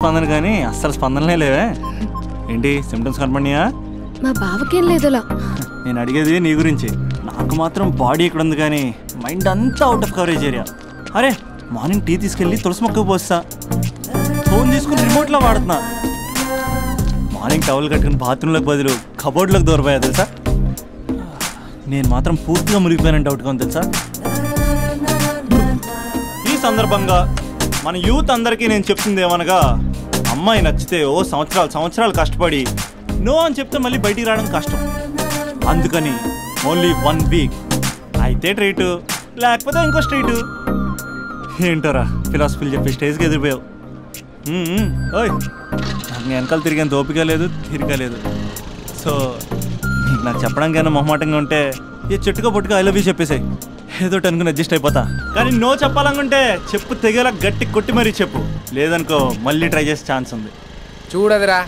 స్పందన కానీ అస్సలు స్పందనలే లేవే. ఏంటి సిమ్టమ్స్ కనపడినాయా? మా బావకేం లేదులా. నేను అడిగేది నీ గురించి. నాకు మాత్రం బాడీ ఇక్కడ ఉంది కానీ మైండ్ అంతా అవుట్ ఆఫ్ కవరేజ్ ఏరియా. అరే మార్నింగ్ టీ తీసుకెళ్ళి తులసి మొక్కకు పోస్తా, ఫోన్ తీసుకుని రిమోట్లో వాడుతున్నా. మార్నింగ్ టవల్ కట్టుకుని బాత్రూంలోకి బదులు కబోర్డ్లోకి దూరపోయా తెలుసా. నేను మాత్రం పూర్తిగా మునిగిపోయానని డౌట్గా ఉంది తెలుసా. ఈ సందర్భంగా మన యూత్ అందరికీ నేను చెప్తుంది ఏమనగా, అమ్మాయి నచ్చితే ఓ సంవత్సరాలు కష్టపడి నో అని చెప్తే మళ్ళీ బయటికి రావడం కష్టం. అందుకని ఓన్లీ 1 వీక్ అయితే ట్రీటు, లేకపోతే ఇంకో స్ట్రీటు. ఏంటోరా ఫిలాసఫీలు చెప్పి స్టేజ్కి ఎదిరిపోయావు. ఓయ్ నాకు వెనకాల తిరిగేంత ఓపిక లేదు, తీరిక లేదు. సో నీకు నాకు చెప్పడానికైనా మొహమాటంగా ఉంటే ఏ చెట్టుగా పొట్టుగా ఐ లవ్ యూ చెప్పేసాయి, ఏదో అనుకుని అడ్జస్ట్ అయిపోతా. కానీ నో చెప్పాలనుకుంటే చెప్పు తెగేలా గట్టి కొట్టి మరీ చెప్పు, లేదనుకో మళ్ళీ ట్రై చేసే ఛాన్స్ ఉంది. చూడదురా,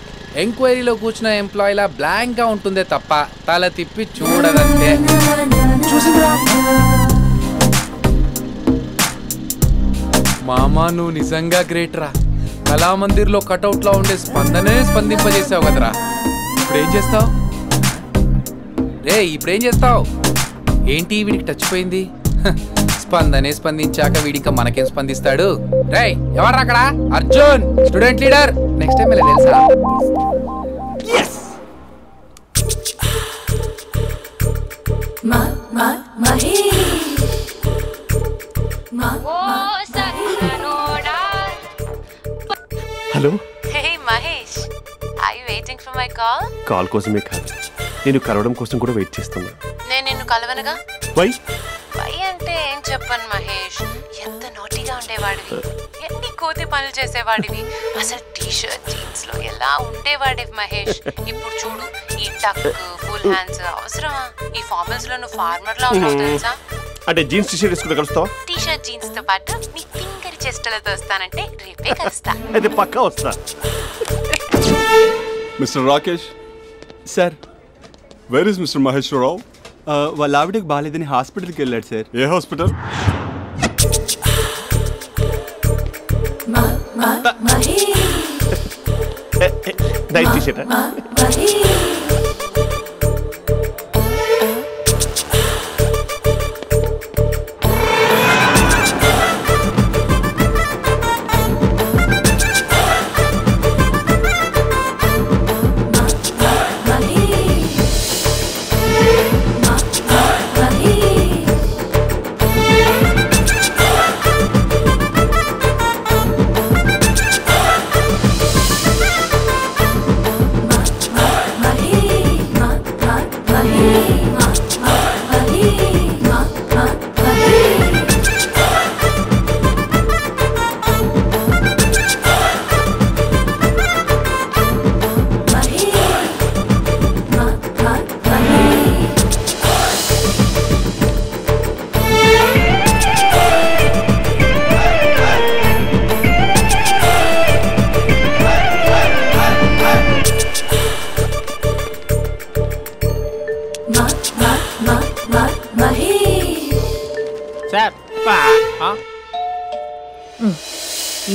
ఎంక్వైరీలో కూర్చున్న ఎంప్లాయీలా బ్లాంక్గా ఉంటుందే తప్ప తల తిప్పి చూడదంతే. చూసిందిరా మామా, నువ్వు నిజంగా గ్రేట్ రా. కళామందిర్లో కటౌట్లో ఉండే స్పందనే స్పందింపజేసావు కదరా. ఇప్పుడేం చేస్తావు ఇప్పుడేం చేస్తావు? ఏంటి వీడికి టచ్ పోయింది? స్పందనే స్పందించాక వీడిక మనకేం స్పందిస్తాడు? రేయ్ ఎవర్రా అక్కడ? Arjun student leader. Next time తెలుసా? Hello. Hey Mahesh, are you waiting for my call? Call కోసమే కాదు, నేను కలవడం కోసం కూడా వెయిట్ చేస్తున్నా. నేను నిన్ను కలవనుగా. వై అంటే ఏం చెప్పను మహేష్, ఎంత నోటిగా ఉండేవాడివి, ఎన్ని కోతి పనులు చేసేవాడివి, అసలు టీ షర్ట్ జీన్స్ లో ఎలా ఉండేవాడివి మహేష్. ఇప్పుడు చూడు, ఈ టక్ ఫుల్ హ్యాండ్స్ అవసరమా? ఈ ఫార్మల్స్ లో నువ్వు ఫార్మర్ లా ఉన్నావు తెలుసా. అంటే జీన్స్ టీ షర్ట్ వేసుకుంటే కలుస్తావా? టీ షర్ట్ జీన్స్ తో పాటు నీ ఫింగర్ చెస్టలతో వస్తానంటే రేపే కలుస్తా. అయితే పక్కా వస్తా. Mister Rakesh. Sir. Where is mister Maheswararao? వాళ్ళ ఆవిడకి బాగాలేదని హాస్పిటల్కి వెళ్ళాడు సార్. ఏ హాస్పిటల్? Night T shirt.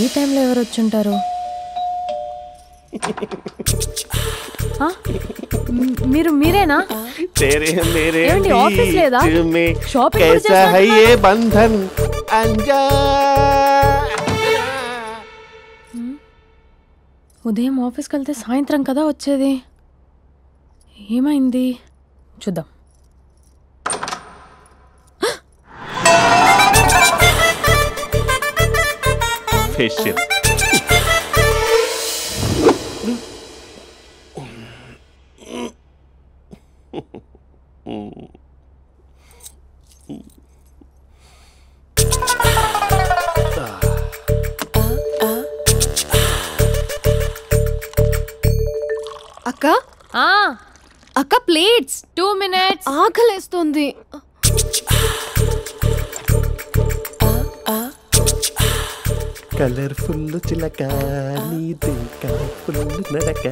ఈ టైంలో ఎవరు వచ్చుంటారు? మీరేనా? ఆఫీస్ లేదా? ఉదయం ఆఫీస్కి వెళ్తే సాయంత్రం కదా వచ్చేది, ఏమైంది చూద్దాం. ఫేషియల్. అక్క అక్క ప్లేట్స్ 2 minutes. ఆకలేస్తుంది. కలర్ఫుల్ చిలక నీదే కలర్ఫుల్ నడక,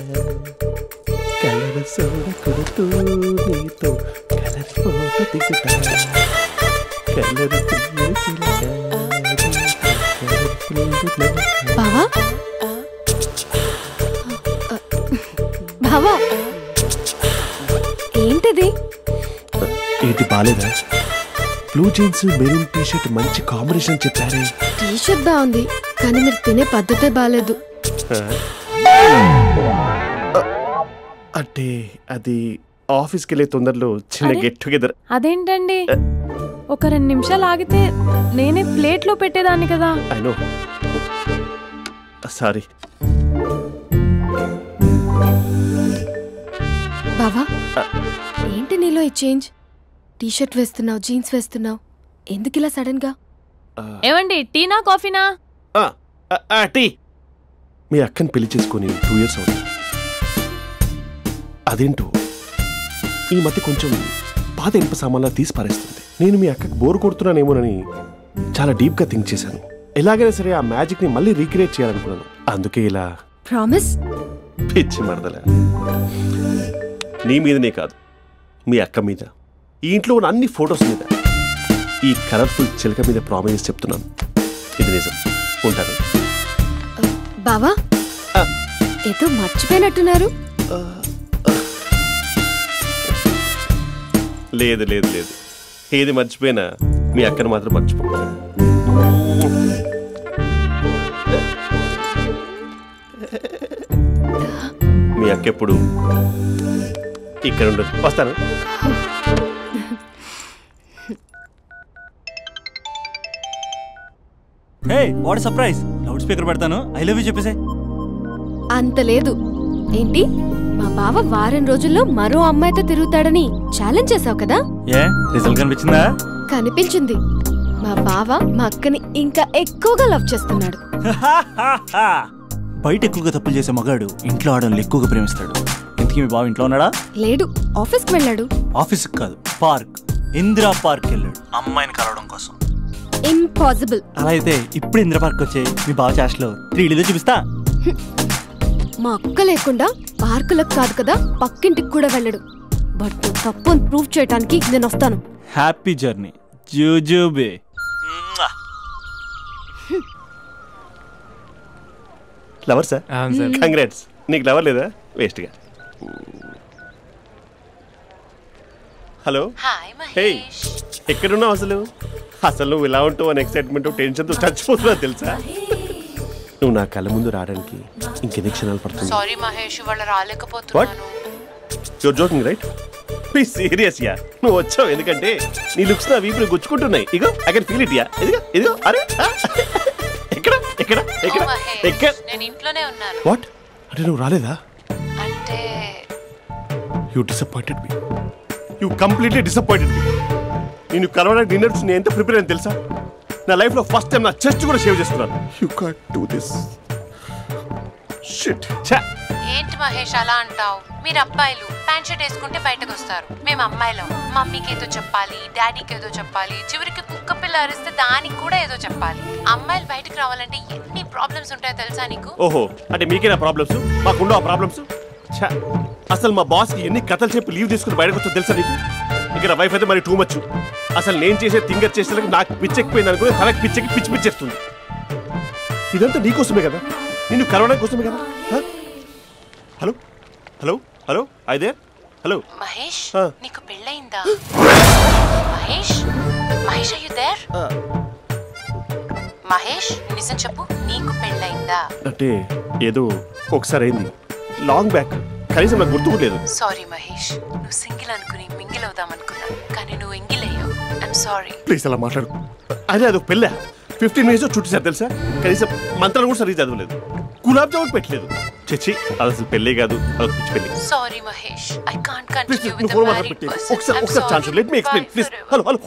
కలర్ సోడ కొడుతూ నీతో కలర్ ఫోటో దిగుతా, కలర్ఫుల్ చిలక. బావా బావా ఏంటిది? ఏంటి బాలేదా? Blue jeans maroon T shirt మంచి కాంబినేషన్ చెప్పారే. టీ షర్ట్ బాగుంది కానీ మీరు తినే పద్ధతే బాలేదు. అంటే అది ఆఫీస్కి వెళ్ళే తొందరలో చిన్న గెట్ టుగెదర్. అదేంటండి, ఒక 2 నిమిషాలు ఆగితే నేనే ప్లేట్లో పెట్టేదాన్ని కదా. I know, sorry. బావా ఏంటి నీలో ఈ చేంజ్? టీ షర్ట్ వేస్తున్నావు, జీన్స్ వేస్తున్నావు, ఎందుకు ఇలా సడన్ గా? ఏమండి, టీనా కాఫీనా? టీ. మీ అక్కని పెళ్లి చేసుకుని 2 years అవుతుంది. అదేంటో ఈ మధ్య కొంచెం పాత ఇనుప సామాన్లా తీసి పారేస్తుంది. నేను మీ అక్కకి బోర్ కొడుతున్నానేమోనని చాలా డీప్ గా థింక్ చేశాను. ఎలాగైనా సరే ఆ మ్యాజిక్ ని మళ్ళీ రీక్రియేట్ చేయాలనుకున్నాను. అందుకే ఇలా. ప్రామిస్? పిచ్చి మరదల, నీ మీదనే కాదు, మీ అక్క మీద, ఈ ఇంట్లో ఉన్న అన్ని ఫొటోస్ మీద, ఈ కలర్ఫుల్ చిలక మీద ప్రామిస్ చెప్తున్నాను. ఇది నిజం. ఉంటాను. బావా ఏదో మర్చిపోయినట్టున్నారు. లేదు లేదు లేదు, ఏది మర్చిపోయినా మీ అక్కను మాత్రం మర్చిపో. మీ అక్క ఎప్పుడు ఇక్కడ ఉండదు. వస్తాను. Hey what surprise. Loud speaker పెడతాను, ఐ లవ్ యూ చెప్పేసే. అంత లేదు. ఏంటి, మా బావ వారం రోజుల్లో మరో అమ్మాయితో తిరుగుతాడని ఛాలెంజ్ చేసావు కదా? ఏ రిజల్ట్ కనిపించిందా? కనిపించింది. మా బావ మా అక్కని ఇంకా ఎక్కువగా లవ్ చేస్తున్నాడు. బయట ఎక్కువగా తప్పులు చేసే మగాడు ఇంట్లో ఆడవాళ్ళని ఎక్కువగా ప్రేమిస్తాడు. ఇంతకీ మీ బావ ఇంట్లో ఉన్నాడా? లేడు, ఆఫీస్కి వెళ్ళాడు. ఆఫీస్కి కాదు, పార్క్, ఇందిరా పార్క్ వెళ్ళాడు అమ్మాయిని కలవడం కోసం. ఇంపాసిబుల్. అలా అయితే ఇప్పుడు ఇందిరా పార్క్ వచ్చే మీ బావ చాష్లో 3Dలో చూపిస్తా. మా అక్క లేకుండా పార్కులకు కాదు కదా, పక్కింటికి కూడా వెళ్ళడు. బట్ తప్పు ప్రూవ్ చేయడానికి నేను వస్తాను. హ్యాపీ జర్నీ జూజూబే. Lover sir? కంగ్రాట్స్. నీకు లవర్ లేదా? వేస్ట్గా. హలో. హే, ఎక్కడున్నావు అసలు? అసలు నువ్వు ఇలా ఉంటావు అని ఎక్సైట్మెంట్ టెన్షన్తో చచ్చిపోతున్నా తెలుసా? నువ్వు నా కళ్ళ ముందు రావడానికి ఇంకెన్ని క్షణాలు పడుతుంది? సారీ మహేష్, వాళ్ళు రాలేకపోతున్నాను. Your joking right? Please serious యా. నువ్వు వచ్చావు ఎందుకంటే నీ లుక్స్ నా వీపుని గుచ్చుకుంటున్నాయి. ఇగో ఐ కెన్ ఫీల్ ఇట్ యా. ఇదిగో ఇదిగో. అరే ఎక్కడ ఎక్కడ ఎక్కడ ఎక్కడ? నేను ఇంట్లోనే ఉన్నాను. వాట్ అంటే నువ్వు రాలేదా? అంటే you disappointed me. You completely disappointed me. నేను కలవడానికి డిన్నర్స్ నేను ఎంత ప్రిపేర్ అని తెలుసా? నా లైఫ్లో ఫస్ట్ టైం నా చెస్ట్ కూడా సేవ్ చేస్తున్నాను. You can't do this. Shit. ఏంటి మహేష్ అలా అంటావు? మీరు అబ్బాయిలు ప్యాంట్ షర్ట్ వేసుకుంటే బయటకు వస్తారు. మేము అమ్మాయిలం మమ్మీకి ఏదో చెప్పాలి, డాడీకి ఏదో చెప్పాలి, చివరికి కుక్క పిల్ల అరిస్తే దానికి కూడా ఏదో చెప్పాలి. అమ్మాయిలు బయటకు రావాలంటే ఎన్ని ప్రాబ్లమ్స్ ఉంటాయో తెలుసా నీకు? ఓహో, అంటే మీకేనా ప్రాబ్లమ్స్? మాకుండా ఆ ప్రాబ్లమ్స్? అసలు మా బాస్కి ఎన్ని కథలు చెప్పి లీవ్ తీసుకుని బయటకు వచ్చా తెలుసా నీకు? ఇక్కడ వైఫ్ అయితే మరి టూ మచ్. అసలు నేను చేసే థింగర్ చేసేందుకు నాకు పిచ్చెక్కిపోయింది అనుకుని తనకి పిచ్చెక్కి పిచ్చి పిచ్చేస్తుంది. ఇదంతా నీకోసమే కదా, నిన్ను కరోనా కోసమే కదా. హలో హలో హలో అయితే హలో మహేష్, నీకు పెళ్ళయిందా? Mahesh Mahesh are you there? Mahesh నిజం చెప్పు, నీకు పెళ్ళయిందా? అంటే ఏదో ఒకసారి అయింది, లాంగ్ బ్యాక్, కనీసం నాకు గుర్తుకోలేదు. సారీ మహేష్, నువ్వు సింగిల్ అనుకుని మింగిల్ అవుదాం అనుకున్నా, కానీ నువ్వు ఎంగిల్ అయ్యావు. I'm sorry. ప్లీజ్ అలా మాట్లాడు. అదే అదొక పెళ్ళ 15 minutes చుట్టేసారు తెలుసా? కనీసం మంత్రాలు కూడా సరిగ్గా చదవలేదు, గులాబ్ జామున్ పెట్టలేదు. చచ్చి, అది అసలు పెళ్ళే కాదు, అదొక పిచ్చి పెళ్ళి. Sorry Mahesh, I can't continue with the phone married మాట్లాడి పర్సన్. ఒకసారి chance let me explain please. Hello hello.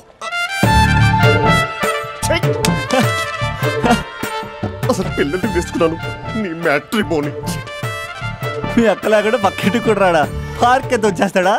అసలు పిల్లల్ని వేసుకున్నాను నీ మ్యాట్రిమోని. మీ అక్కలా కూడా పక్కింటికి కూడా రాడా? పార్క్ ఎంత వచ్చేస్తాడా?